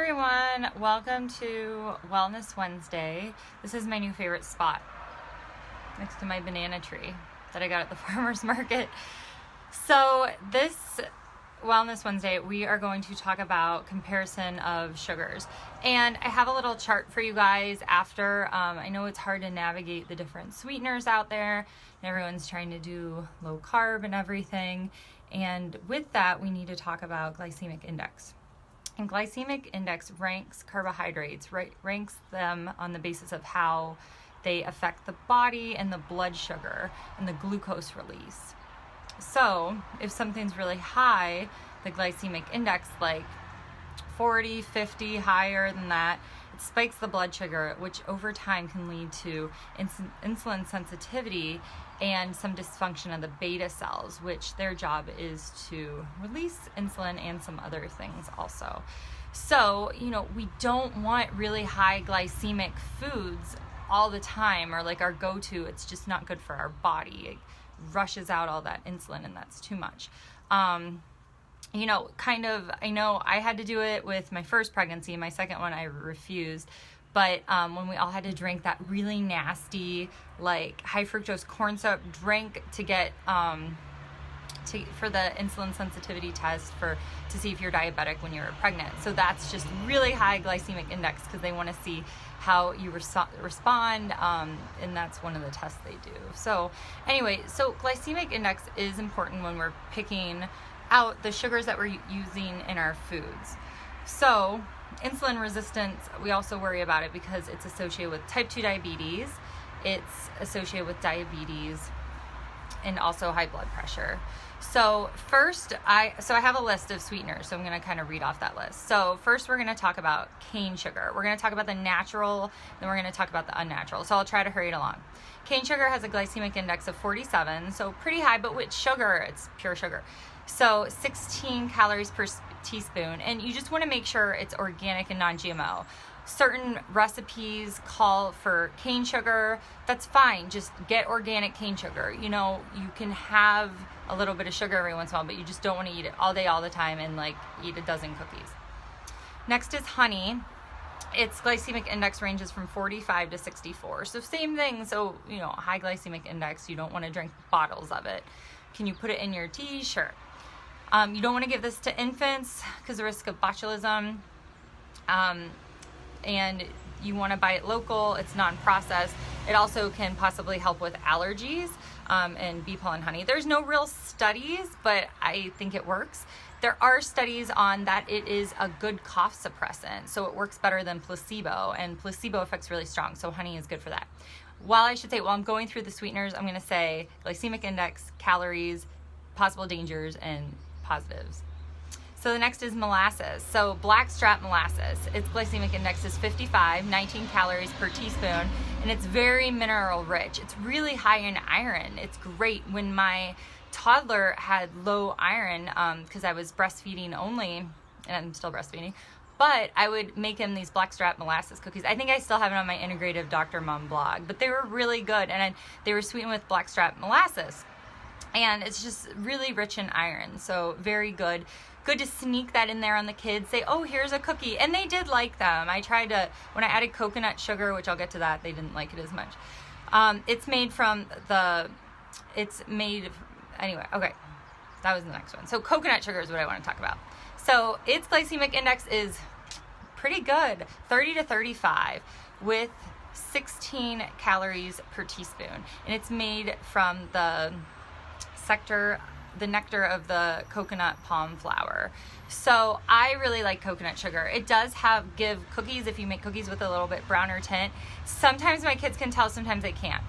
everyone, welcome to Wellness Wednesday. This is my new favorite spot next to my banana tree that I got at the farmer's market. So this Wellness Wednesday, we are going to talk about comparison of sugars. And I have a little chart for you guys after. I know it's hard to navigate the different sweeteners out there, and everyone's trying to do low carb and everything. And with that, we need to talk about glycemic index. And glycemic index ranks carbohydrates, ranks them on the basis of how they affect the body and the blood sugar and the glucose release. So if something's really high, the glycemic index, like 40, 50, higher than that, it spikes the blood sugar, which over time can lead to insulin sensitivity and some dysfunction of the beta cells, which their job is to release insulin and some other things also. So, we don't want really high glycemic foods all the time, or like our go-to. It's just not good for our body. It rushes out all that insulin, and that's too much. I know I had to do it with my first pregnancy. My second one, I refused. But when we all had to drink that really nasty, like high fructose corn syrup drink to get for the insulin sensitivity test to see if you're diabetic when you're pregnant. So that's just really high glycemic index because they want to see how you respond, and that's one of the tests they do. So anyway, so glycemic index is important when we're picking out the sugars that we're using in our foods. So insulin resistance, we also worry about it because it's associated with type 2 diabetes, it's associated with diabetes, and also high blood pressure. So first, I have a list of sweeteners, so I'm going to kind of read off that list. So first, we're going to talk about cane sugar. We're going to talk about the natural, then we're going to talk about the unnatural. So I'll try to hurry it along. Cane sugar has a glycemic index of 47, so pretty high, but with sugar, it's pure sugar. So 16 calories per teaspoon, and you just want to make sure it's organic and non-GMO. Certain recipes call for cane sugar. That's fine. Just get organic cane sugar. You can have a little bit of sugar every once in a while, but you just don't want to eat it all day, all the time, and eat a dozen cookies. Next is honey. Its glycemic index ranges from 45 to 64. So same thing. So, high glycemic index, you don't want to drink bottles of it. Can you put it in your tea? Sure. You don't want to give this to infants because of the risk of botulism. And you want to buy it local. It's non-processed. It also can possibly help with allergies and bee pollen honey. There's no real studies, but I think it works. There are studies on that it is a good cough suppressant, so it works better than placebo, and placebo effect's really strong, so honey is good for that. While I'm going through the sweeteners, I'm going to say glycemic index, calories, possible dangers, and positives. So the next is molasses. So blackstrap molasses, its glycemic index is 55, 19 calories per teaspoon, and it's very mineral rich. It's really high in iron. It's great. When my toddler had low iron, because I was breastfeeding only, and I'm still breastfeeding, but I would make him these blackstrap molasses cookies. I think I still have it on my Integrative Dr. Mom blog, but they were really good, and they were sweetened with blackstrap molasses. And it's just really rich in iron, so very good. Good to sneak that in there on the kids. Say, oh, here's a cookie. And they did like them. I tried to, when I added coconut sugar, which I'll get to that, they didn't like it as much. Anyway, okay. That was the next one. So coconut sugar is what I want to talk about. So its glycemic index is pretty good, 30 to 35, with 16 calories per teaspoon. And it's made from the nectar of the coconut palm flower. So I really like coconut sugar. It does give cookies, if you make cookies with a little bit browner tint. Sometimes my kids can tell, sometimes they can't.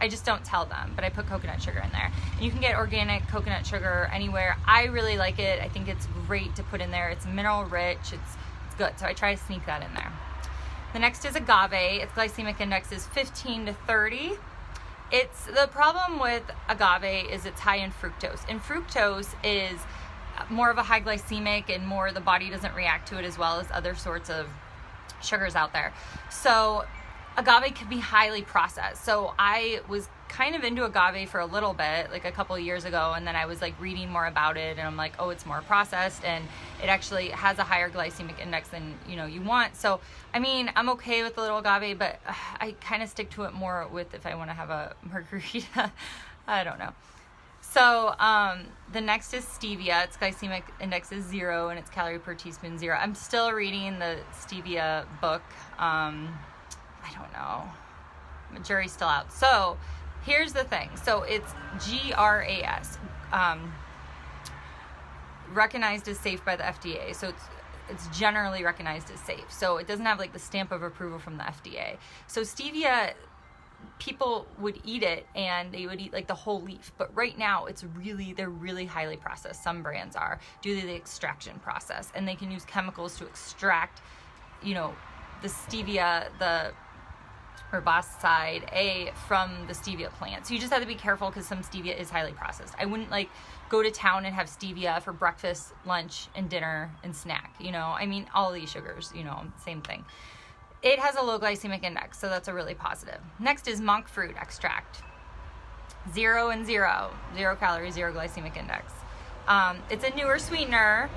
I just don't tell them, but I put coconut sugar in there. And you can get organic coconut sugar anywhere. I really like it. I think it's great to put in there. It's mineral rich. It's good. So I try to sneak that in there. The next is agave. Its glycemic index is 15 to 30. The problem with agave is it's high in fructose, and fructose is more of a high glycemic, and the body doesn't react to it as well as other sorts of sugars out there. So agave can be highly processed. So I was kind of into agave for a little bit, like a couple of years ago, and then I was like reading more about it, and I'm like, oh, it's more processed, and it actually has a higher glycemic index than, you know, you want. So, I mean, I'm okay with the little agave, but I kind of stick to it more with if I want to have a margarita. I don't know. So the next is stevia. Its glycemic index is 0 and its calorie per teaspoon 0. I'm still reading the stevia book. I don't know. The jury's still out. So here's the thing. So it's GRAS, recognized as safe by the FDA. So it's generally recognized as safe. So it doesn't have like the stamp of approval from the FDA. So stevia, people would eat it and they would eat like the whole leaf, but right now they're really highly processed. Some brands are due to the extraction process, and they can use chemicals to extract, you know, the stevia, the herbicide A from the stevia plant. So you just have to be careful because some stevia is highly processed. I wouldn't like go to town and have stevia for breakfast, lunch, and dinner and snack, you know. I mean, all these sugars, you know, same thing. It has a low glycemic index, so that's a really positive. Next is monk fruit extract. 0 and 0. 0 calories, 0 glycemic index. It's a newer sweetener.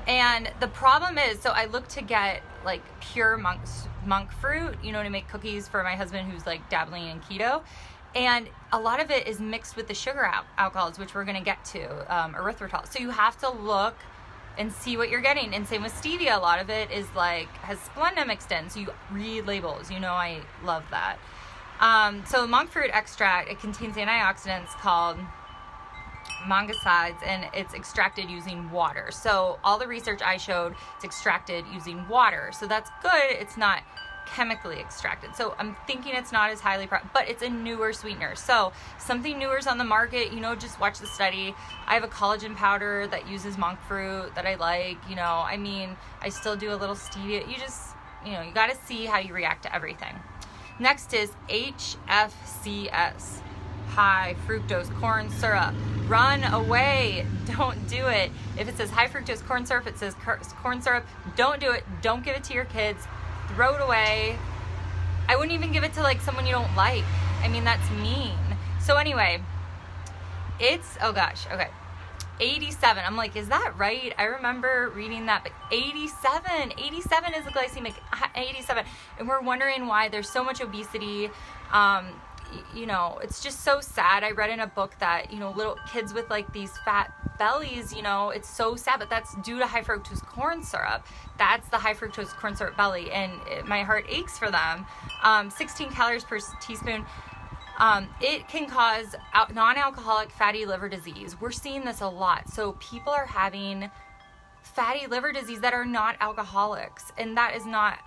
And the problem is, so I look to get like pure monk fruit, you know, to make cookies for my husband who's like dabbling in keto. And a lot of it is mixed with the sugar alcohols, which we're going to get to, erythritol. So you have to look and see what you're getting. And same with stevia. A lot of it is like, has Splenda mixed in. So you read labels, you know, I love that. So monk fruit extract, it contains antioxidants called mongosides, and it's extracted using water. So all the research I showed, it's extracted using water. So that's good. It's not chemically extracted. So I'm thinking it's not as highly, but it's a newer sweetener. So something newer is on the market, you know, just watch the study. I have a collagen powder that uses monk fruit that I like, you know, I mean, I still do a little stevia. You just, you know, you got to see how you react to everything. Next is HFCS, high fructose corn syrup. Run away. Don't do it. If it says high fructose corn syrup, it says corn syrup. Don't do it. Don't give it to your kids. Throw it away. I wouldn't even give it to like someone you don't like. I mean, that's mean. So anyway, it's, oh gosh, okay. 87. I'm like, is that right? I remember reading that, but 87 is the glycemic, 87. And we're wondering why there's so much obesity. You know, it's just so sad. I read in a book that, you know, little kids with like these fat bellies, you know, it's so sad, but that's due to high fructose corn syrup. That's the high fructose corn syrup belly, and my heart aches for them. 16 calories per teaspoon. It can cause non-alcoholic fatty liver disease. We're seeing this a lot. So people are having fatty liver disease that are not alcoholics, and that is not,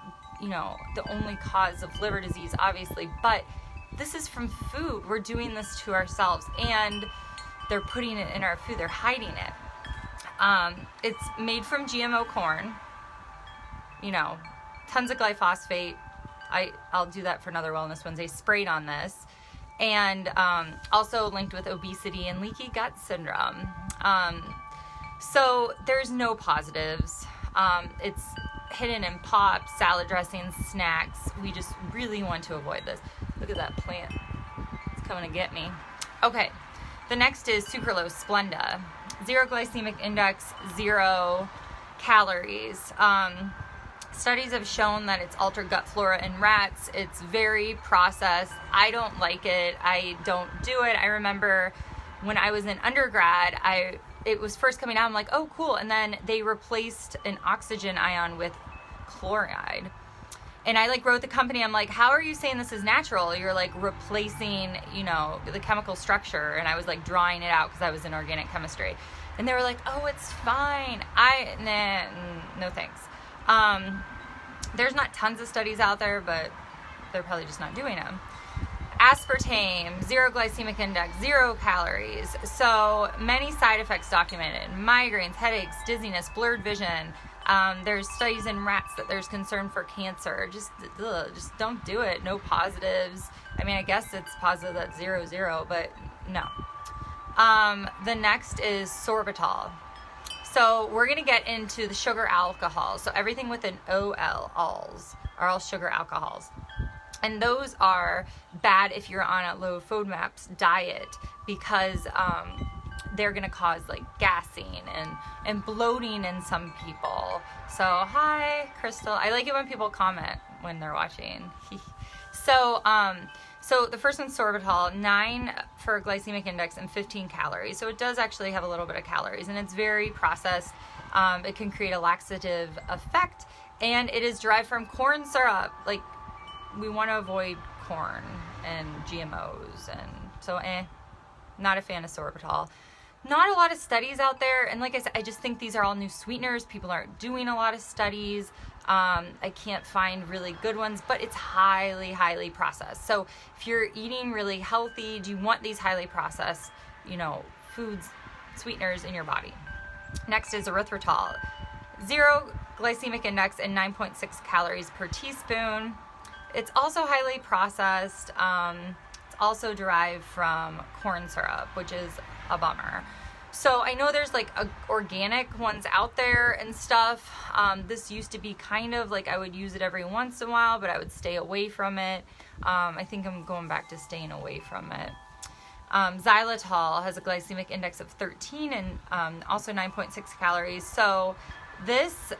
you know, the only cause of liver disease, obviously, but this is from food. We're doing this to ourselves, and they're putting it in our food. They're hiding it. It's made from GMO corn. You know, tons of glyphosate. I'll do that for another Wellness Wednesday. Sprayed on this. And also linked with obesity and leaky gut syndrome. So there's no positives. It's hidden in pop, salad dressings, snacks. We just really want to avoid this. Look at that plant. It's coming to get me. Okay. The next is sucralose, Splenda. 0 glycemic index, 0 calories. Studies have shown that it's altered gut flora in rats. It's very processed. I don't like it. I don't do it. I remember when I was in undergrad, it was first coming out. I'm like, oh, cool. And then they replaced an oxygen ion with chloride. And I like wrote the company, I'm like, how are you saying this is natural? You're like replacing, you know, the chemical structure. And I was like drawing it out because I was in organic chemistry. And they were like, oh, it's fine. No thanks. There's not tons of studies out there, but they're probably just not doing them. Aspartame, 0 glycemic index, 0 calories. So many side effects documented: migraines, headaches, dizziness, blurred vision. There's studies in rats that there's concern for cancer. Just don't do it. No positives. I mean, I guess it's positive that's 0, but no. The next is sorbitol. So we're going to get into the sugar alcohols. So everything with an OL, alls, are all sugar alcohols. And those are bad if you're on a low FODMAPs diet, because they're going to cause like gassing and bloating in some people. So hi, Crystal. I like it when people comment when they're watching. So the first one's sorbitol, 9 for glycemic index and 15 calories. So it does actually have a little bit of calories, and it's very processed. It can create a laxative effect, and it is derived from corn syrup. Like, we want to avoid corn and GMOs, and so not a fan of sorbitol. Not a lot of studies out there, and like I said, I just think these are all new sweeteners. People aren't doing a lot of studies. I can't find really good ones, but it's highly, highly processed. So if you're eating really healthy, do you want these highly processed, foods, sweeteners in your body? Next is erythritol. 0 glycemic index and 9.6 calories per teaspoon. It's also highly processed. It's also derived from corn syrup, which is a bummer. So I know there's like organic ones out there and stuff. This used to be kind of like I would use it every once in a while, but I would stay away from it. I think I'm going back to staying away from it. Xylitol has a glycemic index of 13 and also 9.6 calories. So this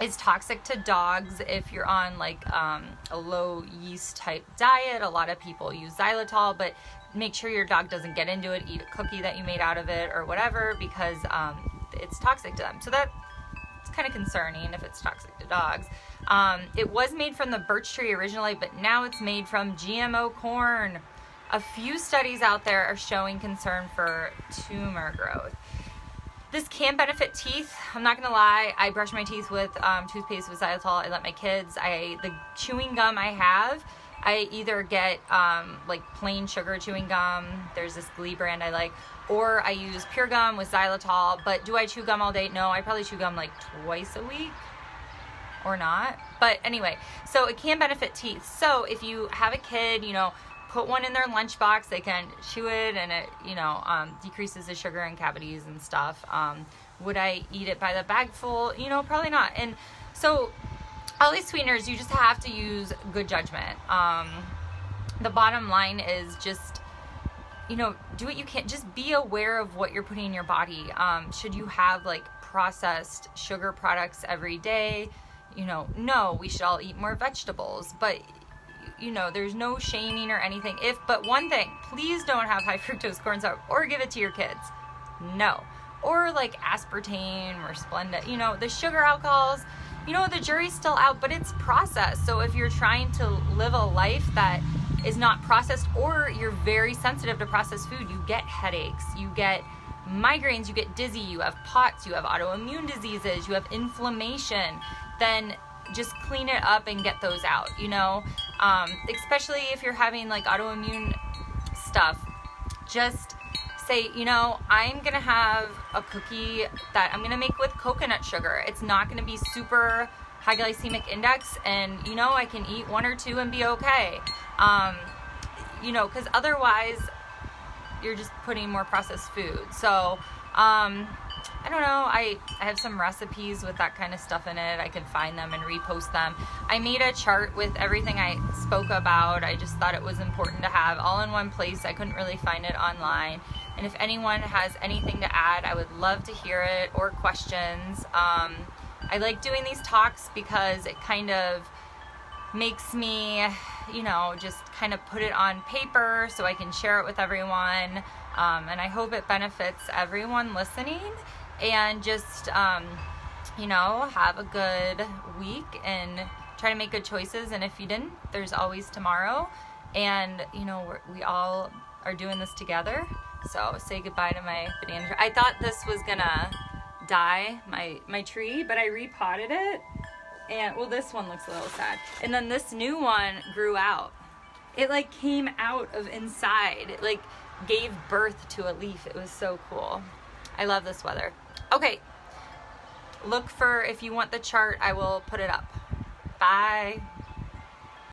is toxic to dogs if you're on like a low yeast type diet. A lot of people use xylitol, but make sure your dog doesn't get into it. Eat a cookie that you made out of it or whatever, because it's toxic to them. So that's kind of concerning if it's toxic to dogs. It was made from the birch tree originally, but now it's made from GMO corn. A few studies out there are showing concern for tumor growth. This can benefit teeth. I'm not gonna lie. I brush my teeth with toothpaste with xylitol. I let my kids. The chewing gum I have, I either get like plain sugar chewing gum. There's this Glee brand I like, or I use pure gum with xylitol. But do I chew gum all day? No, I probably chew gum like twice a week, or not. But anyway, so it can benefit teeth. So if you have a kid, put one in their lunchbox. They can chew it, and it, decreases the sugar in cavities and stuff. Would I eat it by the bag full? Probably not. And so all these sweeteners, you just have to use good judgment. The bottom line is just, do what you can. Just be aware of what you're putting in your body. Should you have like processed sugar products every day? No, we should all eat more vegetables, but there's no shaming or anything. But one thing, please don't have high fructose corn syrup or give it to your kids. No. Or like aspartame or Splenda, the sugar alcohols, the jury's still out, but it's processed. So if you're trying to live a life that is not processed, or you're very sensitive to processed food, you get headaches, you get migraines, you get dizzy, you have POTS, you have autoimmune diseases, you have inflammation, then just clean it up and get those out, especially if you're having like autoimmune stuff. Just say, I'm gonna have a cookie that I'm gonna make with coconut sugar. It's not gonna be super high glycemic index, and I can eat 1 or 2 and be okay. Because otherwise you're just putting more processed food. So I don't know, I have some recipes with that kind of stuff in it. I can find them and repost them. I made a chart with everything I spoke about. I just thought it was important to have all in one place. I couldn't really find it online. And if anyone has anything to add, I would love to hear it, or questions. I like doing these talks because it kind of makes me, just kind of put it on paper so I can share it with everyone. And I hope it benefits everyone listening. And just, have a good week and try to make good choices. And if you didn't, there's always tomorrow. And, we all are doing this together. So say goodbye to my banana tree. I thought this was gonna die, my tree, but I repotted it. And, this one looks a little sad. And then this new one grew out. It like came out of inside. It like gave birth to a leaf. It was so cool. I love this weather. Okay, look for, if you want the chart, I will put it up. Bye.